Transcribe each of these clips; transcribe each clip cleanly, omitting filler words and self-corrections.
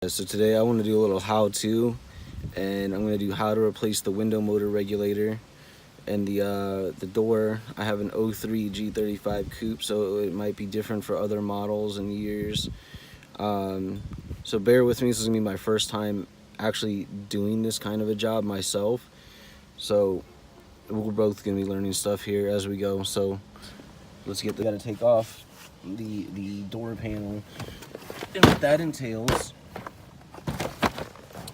So today I want to do a little how-to, and I'm going to do how to replace the window motor regulator and the door. I have an 03 G35 Coupe, so it might be different for other models and years. So bear with me, this is going to be my first time actually doing this kind of a job myself. So we're both going to be learning stuff here as we go. So let's get got to take off the door panel, and what that entails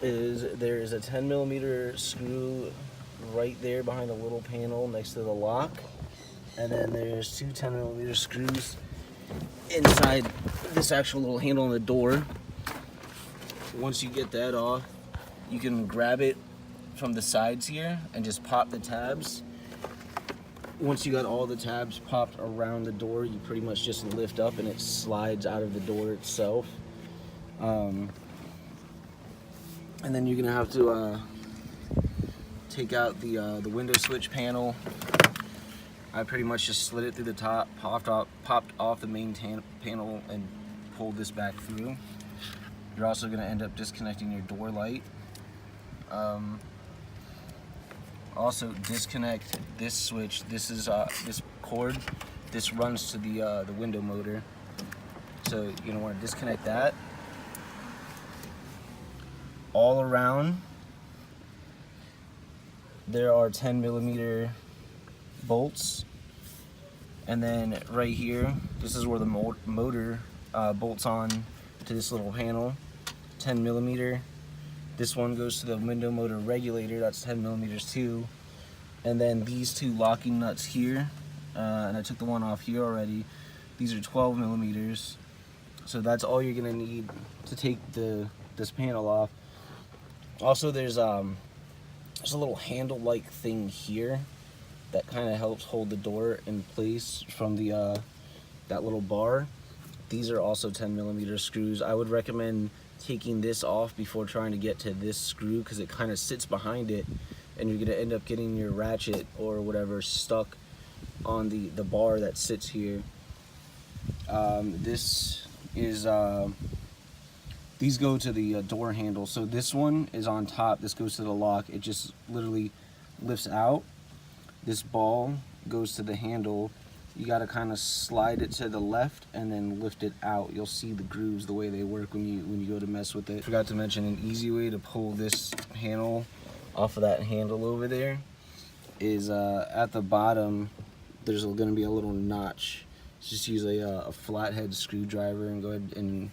is there is a 10mm screw right there behind the little panel next to the lock, and then there's two 10mm screws inside this actual little handle on the door. Once you get that off, you can grab it from the sides here and just pop the tabs. Once you got all the tabs popped around the door, you pretty much just lift up and it slides out of the door itself. And then you're gonna have to take out the window switch panel. I pretty much just slid it through the top, popped off the main panel, and pulled this back through. You're also gonna end up disconnecting your door light. Also disconnect this switch. This is this cord. This runs to the window motor. So you're gonna want to disconnect that. All around there are 10mm bolts, and then right here, this is where the motor bolts on to this little panel. 10mm. This one goes to the window motor regulator, that's 10mm too. And then these two locking nuts here, and I took the one off here already. These are 12mm. So that's all you're gonna need to take this panel off. Also, there's a little handle-like thing here that kind of helps hold the door in place from the that little bar. These are also 10mm screws. I would recommend taking this off before trying to get to this screw, because it kind of sits behind it, and you're gonna end up getting your ratchet or whatever stuck on the bar that sits here. This is these go to the door handle. So this one is on top. This goes to the lock. It just literally lifts out. This ball goes to the handle. You got to kind of slide it to the left and then lift it out. You'll see the grooves, the way they work when you go to mess with it. Forgot to mention, an easy way to pull this panel off of that handle over there is at the bottom there's going to be a little notch. Just use a flathead screwdriver and go ahead and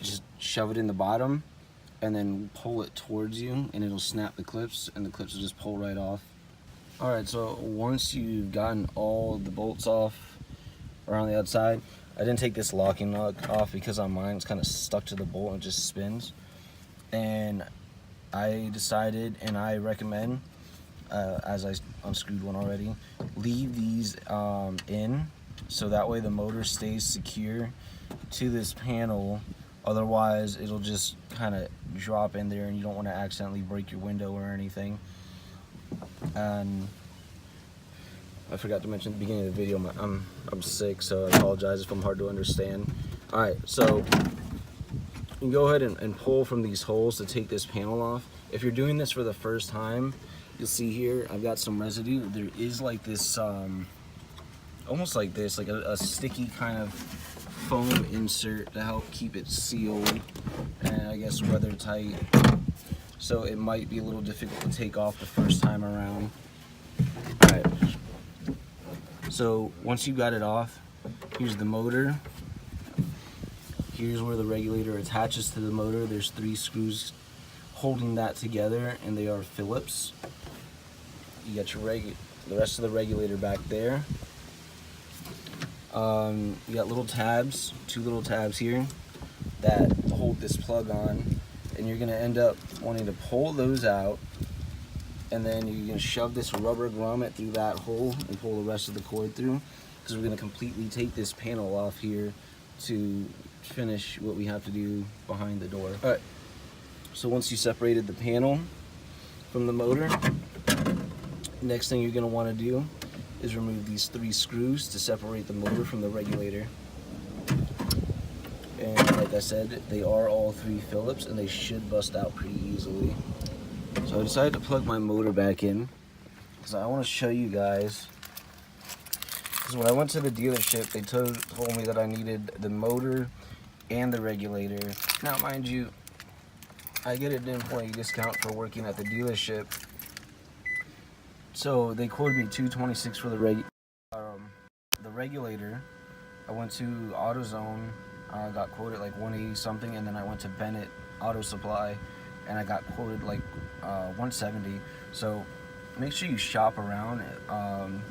just shove it in the bottom and then pull it towards you, and it'll snap the clips, and the clips will just pull right off. Alright, so once you've gotten all the bolts off around the outside, I didn't take this locking nut off because on mine it's kind of stuck to the bolt and it just spins. And I decided, and I recommend, as I unscrewed one already, leave these in, so that way the motor stays secure to this panel. Otherwise it'll just kind of drop in there and you don't want to accidentally break your window or anything. And I forgot to mention at the beginning of the video, I'm sick, so I apologize if I'm hard to understand. Alright, so you can go ahead and pull from these holes to take this panel off. If you're doing this for the first time, you'll see here I've got some residue. There is like this almost like this, like a sticky kind of foam insert to help keep it sealed and I guess weather tight. So it might be a little difficult to take off the first time around. Alright, so once you got it off, here's the motor. Here's where the regulator attaches to the motor. There's 3 screws holding that together, and they are Phillips. You got your the rest of the regulator back there. You got little tabs, 2 little tabs here that hold this plug on, and you're gonna end up wanting to pull those out, and then you're gonna shove this rubber grommet through that hole and pull the rest of the cord through, because we're gonna completely take this panel off here to finish what we have to do behind the door. Alright, so once you separated the panel from the motor, next thing you're gonna want to do is remove these 3 screws to separate the motor from the regulator. And like like I said, they are all 3 Phillips and they should bust out pretty easily. So I decided to plug my motor back in because I want to show you guys. Because when I went to the dealership, they told me that I needed the motor and the regulator. Now, mind you, I get an employee discount for working at the dealership, so they quoted me $226 for the regulator. I went to AutoZone, got quoted like 180 something, and then I went to Bennett Auto Supply, and I got quoted like 170. So make sure you shop around.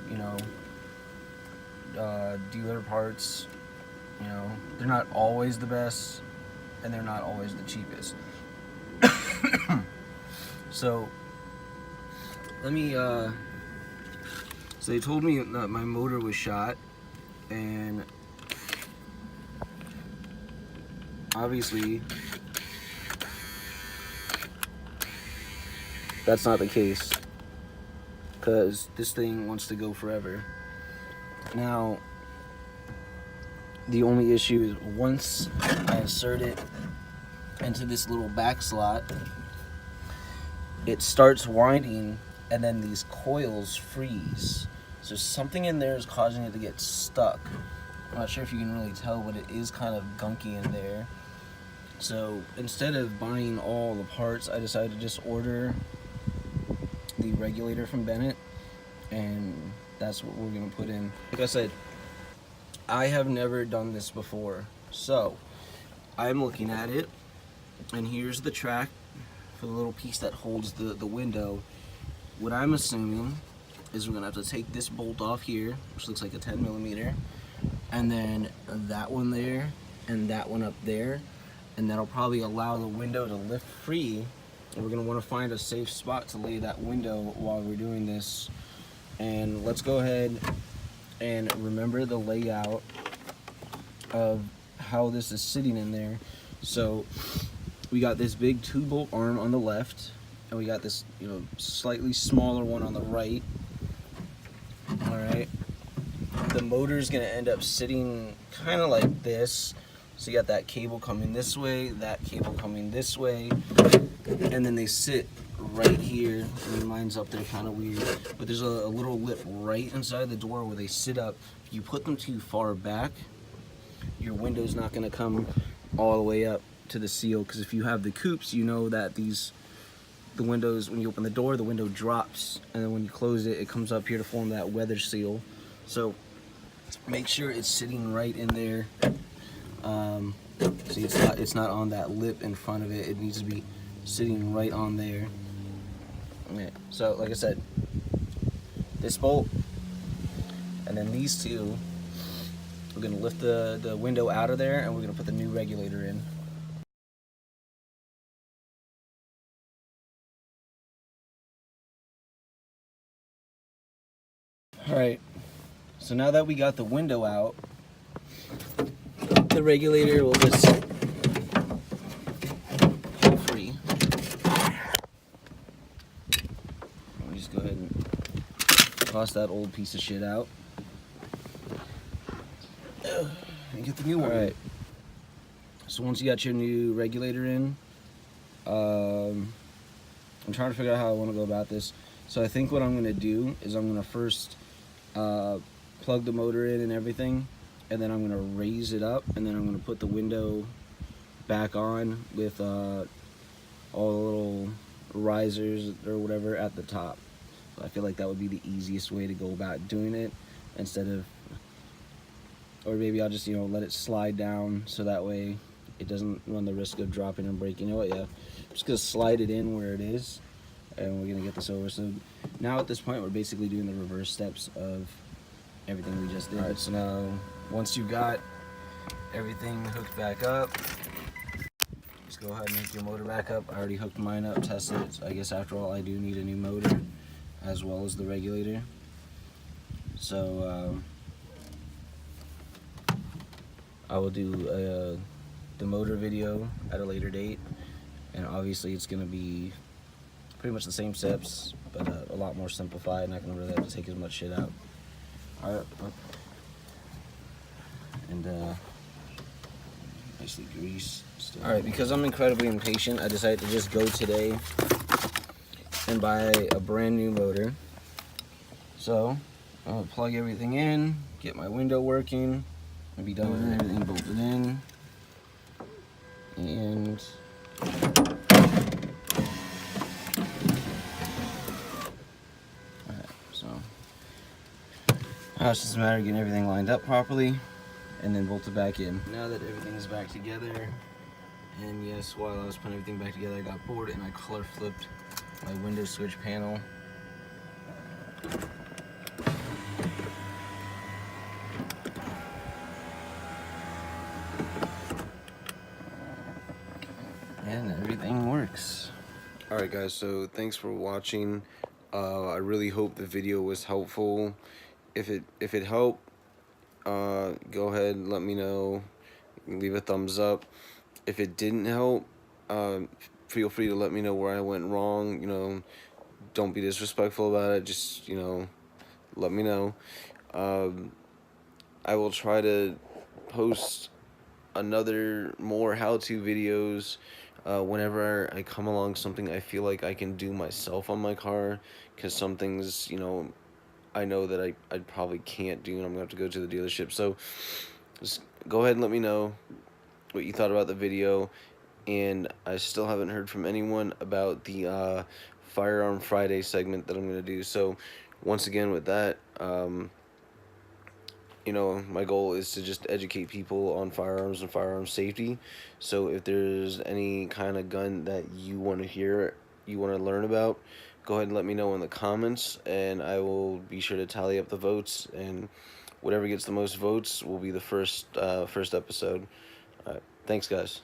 You know, dealer parts, you know, they're not always the best, and they're not always the cheapest. So let me so they told me that my motor was shot, and obviously that's not the case, because this thing wants to go forever. Now the only issue is once I insert it into this little back slot, it starts winding, and then these coils freeze. So something in there is causing it to get stuck. I'm not sure if you can really tell, but it is kind of gunky in there. So instead of buying all the parts, I decided to just order the regulator from Bennett, and that's what we're gonna put in. Like I said, I have never done this before, so I'm looking at it, and here's the track for the little piece that holds the window. What I'm assuming is we're gonna have to take this bolt off here, which looks like a 10mm, and then that one there and that one up there, and that'll probably allow the window to lift free. And we're gonna want to find a safe spot to lay that window while we're doing this. And let's go ahead and remember the layout of how this is sitting in there. So we got this big 2-bolt arm on the left, and we got this, you know, slightly smaller one on the right. All right, the motor is gonna end up sitting kind of like this. So you got that cable coming this way, that cable coming this way, and then they sit right here. I mean, mine's up there kind of weird, but there's a little lip right inside the door where they sit up. If you put them too far back, your window's not gonna come all the way up to the seal, because if you have the coupes, you know that the windows, when you open the door, the window drops, and then when you close it, it comes up here to form that weather seal. So make sure it's sitting right in there. See, it's not on that lip in front of it. It needs to be sitting right on there. Okay, so like I said, this bolt and then these two, we're gonna lift the window out of there, and we're gonna put the new regulator in. Alright, so now that we got the window out, the regulator will just pull free. Let me just go ahead and toss that old piece of shit out and get the new one. Alright, so once you got your new regulator in, I'm trying to figure out how I want to go about this. So I think what I'm going to do is I'm going to first plug the motor in and everything, and then I'm going to raise it up, and then I'm going to put the window back on with all the little risers or whatever at the top. So I feel like that would be the easiest way to go about doing it, instead of, or maybe I'll just, you know, let it slide down so that way it doesn't run the risk of dropping and breaking. You know what, yeah, I'm just going to slide it in where it is, and we're going to get this over. So now at this point, we're basically doing the reverse steps of everything we just did. Alright, so now once you got everything hooked back up, just go ahead and hook your motor back up. I already hooked mine up, tested it. So I guess after all, I do need a new motor as well as the regulator. So I will do the motor video at a later date, and obviously it's going to be pretty much the same steps, but a lot more simplified. Not going to really have to take as much shit out. Alright, and Nicely greased. Alright, because I'm incredibly impatient, I decided to just go today and buy a brand new motor. So, I'll plug everything in, get my window working, and be done with everything bolted in. And alright, so now it's just a matter of getting everything lined up properly and then bolted back in. Now that everything is back together, and yes, while I was putting everything back together, I got bored and I color flipped my window switch panel. And everything works. Alright guys, so thanks for watching. I really hope the video was helpful. If it helped, go ahead and let me know. Leave a thumbs up. If it didn't help, feel free to let me know where I went wrong. You know, don't be disrespectful about it. Just, you know, let me know. I will try to post more how-to videos whenever I come along something I feel like I can do myself on my car, because some things, you know, I know that I probably can't do, and I'm gonna have to go to the dealership. So just go ahead and let me know what you thought about the video. And I still haven't heard from anyone about the Firearm Friday segment that I'm gonna do. So once again, with that, you know, my goal is to just educate people on firearms and firearm safety. So if there's any kind of gun that you want to hear, you want to learn about, go ahead and let me know in the comments, and I will be sure to tally up the votes, and whatever gets the most votes will be the first episode. All right, thanks guys.